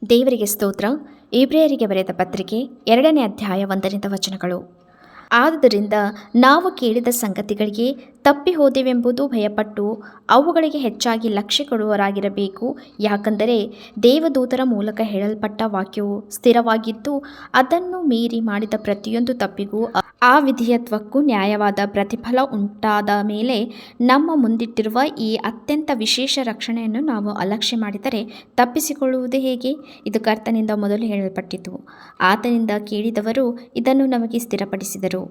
ದೇವರಿಗೆ ಸ್ತೋತ್ರ. ಇಬ್ರಿಯರಿಗೆ ಬರೆದ ಪತ್ರಿಕೆ 2ನೇ ಅಧ್ಯಾಯ 1ರಿಂದ ವಚನಗಳು. ಆದುದರಿಂದ ನಾವು ಕೇಳಿದ ಸಂಗತಿಗಳಿಗೆ ತಪ್ಪಿ ಹೋದೆವೆಂಬುದು ಭಯಪಟ್ಟು ಅವುಗಳಿಗೆ ಹೆಚ್ಚಾಗಿ ಲಕ್ಷ್ಯ ಕೊಡುವವರಾಗಿರಬೇಕು. ಯಾಕಂದರೆ ದೇವದೂತರ ಮೂಲಕ ಹೇಳಲ್ಪಟ್ಟ ವಾಕ್ಯವು ಸ್ಥಿರವಾಗಿದ್ದು, ಅದನ್ನು ಮೀರಿ ಮಾಡಿದ ಪ್ರತಿಯೊಂದು ತಪ್ಪಿಗೂ ಆ ವಿಧೇಯತ್ವಕ್ಕೂ ನ್ಯಾಯವಾದ ಪ್ರತಿಫಲ ಉಂಟಾದ ಮೇಲೆ ನಮ್ಮ ಮುಂದಿಟ್ಟಿರುವ ಈ ಅತ್ಯಂತ ವಿಶೇಷ ರಕ್ಷಣೆಯನ್ನು ನಾವು ಅಲಕ್ಷ್ಯ ಮಾಡಿದರೆ ತಪ್ಪಿಸಿಕೊಳ್ಳುವುದೇ ಹೇಗೆ? ಇದು ಕರ್ತನಿಂದ ಮೊದಲು ಹೇಳಲ್ಪಟ್ಟಿತು. ಆತನಿಂದ ಕೇಳಿದವರು ಇದನ್ನು ನಮಗೆ ಸ್ಥಿರಪಡಿಸಿದರು.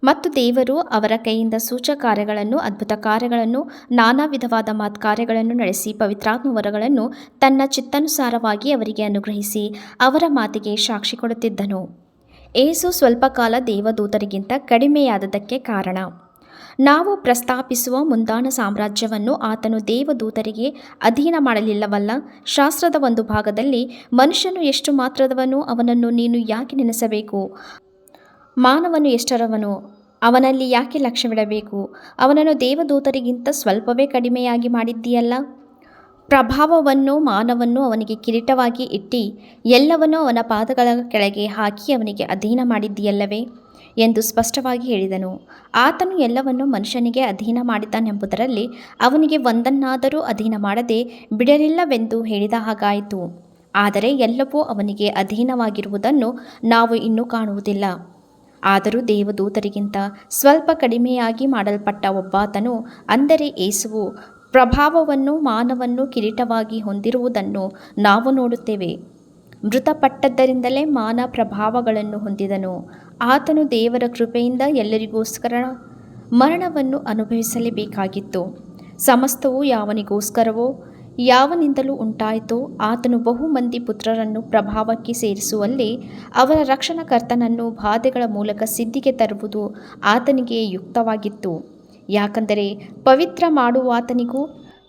ಮತ್ತು ದೇವರು ಅವರ ಕೈಯಿಂದ ಸೂಚಕಾರ್ಯಗಳನ್ನು, ಅದ್ಭುತ ಕಾರ್ಯಗಳನ್ನು, ನಾನಾ ವಿಧವಾದ ಮಹತ್ಕಾರ್ಯಗಳನ್ನು ನಡೆಸಿ ಪವಿತ್ರಾತ್ಮ ವರಗಳನ್ನು ತನ್ನ ಚಿತ್ತಾನುಸಾರವಾಗಿ ಅವರಿಗೆ ಅನುಗ್ರಹಿಸಿ ಅವರ ಮಾತಿಗೆ ಸಾಕ್ಷಿ ಕೊಡುತ್ತಿದ್ದನು. ಏಸು ಸ್ವಲ್ಪ ಕಾಲ ದೇವದೂತರಿಗಿಂತ ಕಡಿಮೆಯಾದದಕ್ಕೆ ಕಾರಣ. ನಾವು ಪ್ರಸ್ತಾಪಿಸುವ ಮುಂದಾಣ ಸಾಮ್ರಾಜ್ಯವನ್ನು ಆತನು ದೇವದೂತರಿಗೆ ಅಧೀನ ಮಾಡಲಿಲ್ಲವಲ್ಲ. ಶಾಸ್ತ್ರದ ಒಂದು ಭಾಗದಲ್ಲಿ, ಮನುಷ್ಯನು ಎಷ್ಟು ಮಾತ್ರದವನು, ಅವನನ್ನು ನೀನು ಯಾಕೆ ನೆನೆಸಬೇಕು? ಮಾನವನು ಎಷ್ಟರವನು, ಅವನಲ್ಲಿ ಯಾಕೆ ಲಕ್ಷ್ಯವಿಡಬೇಕು? ಅವನನ್ನು ದೇವದೂತರಿಗಿಂತ ಸ್ವಲ್ಪವೇ ಕಡಿಮೆಯಾಗಿ ಮಾಡಿದ್ದೀಯಲ್ಲ. ಪ್ರಭಾವವನ್ನು, ಮಾನವನ್ನು ಅವನಿಗೆ ಕಿರೀಟವಾಗಿ ಇಟ್ಟು ಎಲ್ಲವನ್ನೂ ಅವನ ಪಾದಗಳ ಕೆಳಗೆ ಹಾಕಿ ಅವನಿಗೆ ಅಧೀನ ಮಾಡಿದ್ದೀಯಲ್ಲವೇ ಎಂದು ಸ್ಪಷ್ಟವಾಗಿ ಹೇಳಿದನು. ಆತನು ಎಲ್ಲವನ್ನೂ ಮನುಷ್ಯನಿಗೆ ಅಧೀನ ಮಾಡಿದ್ದಾನೆಂಬುದರಲ್ಲಿ ಅವನಿಗೆ ಒಂದನ್ನಾದರೂ ಅಧೀನ ಮಾಡದೆ ಬಿಡಲಿಲ್ಲವೆಂದು ಹೇಳಿದ ಹಾಗಾಯಿತು. ಆದರೆ ಎಲ್ಲವೂ ಅವನಿಗೆ ಅಧೀನವಾಗಿರುವುದನ್ನು ನಾವು ಇನ್ನೂ ಕಾಣುವುದಿಲ್ಲ. ಆದರೂ ದೇವದೂತರಿಗಿಂತ ಸ್ವಲ್ಪ ಕಡಿಮೆಯಾಗಿ ಮಾಡಲ್ಪಟ್ಟ ಒಬ್ಬಾತನು, ಅಂದರೆ ಯೇಸುವು, ಪ್ರಭಾವವನ್ನು, ಮಾನವನ್ನು ಕಿರೀಟವಾಗಿ ಹೊಂದಿರುವುದನ್ನು ನಾವು ನೋಡುತ್ತೇವೆ. ಮೃತಪಟ್ಟದ್ದರಿಂದಲೇ ಮಾನ ಪ್ರಭಾವಗಳನ್ನು ಹೊಂದಿದನು. ಆತನು ದೇವರ ಕೃಪೆಯಿಂದ ಎಲ್ಲರಿಗೋಸ್ಕರ ಮರಣವನ್ನು ಅನುಭವಿಸಲೇಬೇಕಾಗಿತ್ತು. ಸಮಸ್ತವು ಯಾವನಿಗೋಸ್ಕರವೋ, ಯಾವನಿಂದಲೂ ಉಂಟಾಯಿತೋ ಆತನು ಬಹು ಮಂದಿ ಪುತ್ರರನ್ನು ಪ್ರಭಾವಕ್ಕೆ ಸೇರಿಸುವಲ್ಲಿ ಅವರ ರಕ್ಷಣಕರ್ತನನ್ನು ಬಾಧೆಗಳ ಮೂಲಕ ಸಿದ್ಧಿಗೆ ತರುವುದು ಆತನಿಗೆ ಯುಕ್ತವಾಗಿತ್ತು. ಯಾಕಂದರೆ ಪವಿತ್ರ ಮಾಡುವಾತನಿಗೂ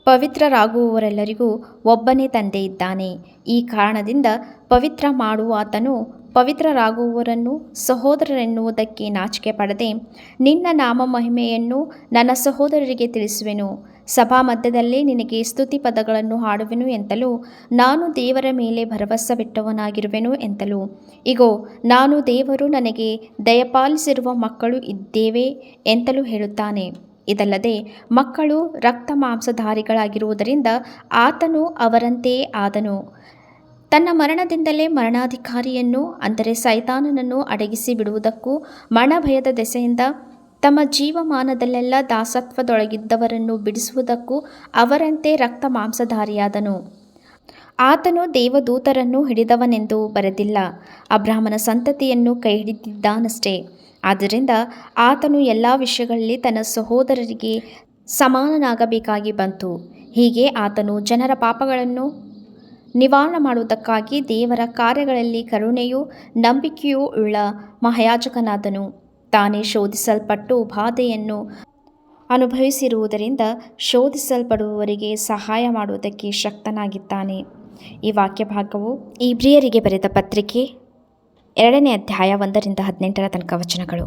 ಪವಿತ್ರರಾಗುವವರೆಲ್ಲರಿಗೂ ಒಬ್ಬನೇ ತಂದೆ ಇದ್ದಾನೆ. ಈ ಕಾರಣದಿಂದ ಪವಿತ್ರ ಮಾಡುವಾತನು ಪವಿತ್ರರಾಗುವವರನ್ನು ಸಹೋದರರೆನ್ನುವುದಕ್ಕೆ ನಾಚಿಕೆ ಪಡದೆ, ನಿನ್ನ ನಾಮ ಮಹಿಮೆಯನ್ನು ನನ್ನ ಸಹೋದರರಿಗೆ ತಿಳಿಸುವೆನು, ಸಭಾ ಮಧ್ಯದಲ್ಲಿ ನಿನಗೆ ಸ್ತುತಿ ಪದಗಳನ್ನು ಹಾಡುವೆನು ಎಂತಲೂ, ನಾನು ದೇವರ ಮೇಲೆ ಭರವಸವಿಟ್ಟವನಾಗಿರುವೆನು ಎಂತಲೂ, ಇಗೋ, ನಾನು ದೇವರು ನನಗೆ ದಯಪಾಲಿಸಿರುವ ಮಕ್ಕಳು ಇದ್ದೇವೆ ಎಂತಲೂ ಹೇಳುತ್ತಾನೆ. ಇದಲ್ಲದೆ ಮಕ್ಕಳು ರಕ್ತ ಮಾಂಸಧಾರಿಗಳಾಗಿರುವುದರಿಂದ ಆತನು ಅವರಂತೆಯೇ ಆದನು. ತನ್ನ ಮರಣದಿಂದಲೇ ಮರಣಾಧಿಕಾರಿಯನ್ನು, ಅಂದರೆ ಸೈತಾನನನ್ನು ಅಡಗಿಸಿ ಬಿಡುವುದಕ್ಕೂ, ಮರಣಭಯದ ದೆಸೆಯಿಂದ ತಮ್ಮ ಜೀವಮಾನದಲ್ಲೆಲ್ಲ ದಾಸತ್ವದೊಳಗಿದ್ದವರನ್ನು ಬಿಡಿಸುವುದಕ್ಕೂ ಅವರಂತೆ ರಕ್ತ ಮಾಂಸಧಾರಿಯಾದನು. ಆತನು ದೇವದೂತರನ್ನು ಹಿಡಿದವನೆಂದು ಬರೆದಿಲ್ಲ, ಅಬ್ರಹಾಮನ ಸಂತತಿಯನ್ನು ಕೈ ಹಿಡಿದಿದ್ದಾನಷ್ಟೇ. ಆದ್ದರಿಂದ ಆತನು ಎಲ್ಲ ವಿಷಯಗಳಲ್ಲಿ ತನ್ನ ಸಹೋದರರಿಗೆ ಸಮಾನನಾಗಬೇಕಾಗಿ ಬಂತು. ಹೀಗೆ ಆತನು ಜನರ ಪಾಪಗಳನ್ನು ನಿವಾರಣೆ ಮಾಡುವುದಕ್ಕಾಗಿ ದೇವರ ಕಾರ್ಯಗಳಲ್ಲಿ ಕರುಣೆಯೂ ನಂಬಿಕೆಯೂ ಉಳ್ಳ ಮಹಾಯಾಜಕನಾದನು. ತಾನೇ ಶೋಧಿಸಲ್ಪಟ್ಟು ಬಾಧೆಯನ್ನು ಅನುಭವಿಸಿರುವುದರಿಂದ ಶೋಧಿಸಲ್ಪಡುವವರಿಗೆ ಸಹಾಯ ಮಾಡುವುದಕ್ಕೆ ಶಕ್ತನಾಗಿದ್ದಾನೆ. ಈ ವಾಕ್ಯ ಭಾಗವು ಇಬ್ರಿಯರಿಗೆ ಬರೆದ ಪತ್ರಿಕೆ 2ನೇ ಅಧ್ಯಾಯ 1ರಿಂದ 18 ತನಕ ವಚನಗಳು.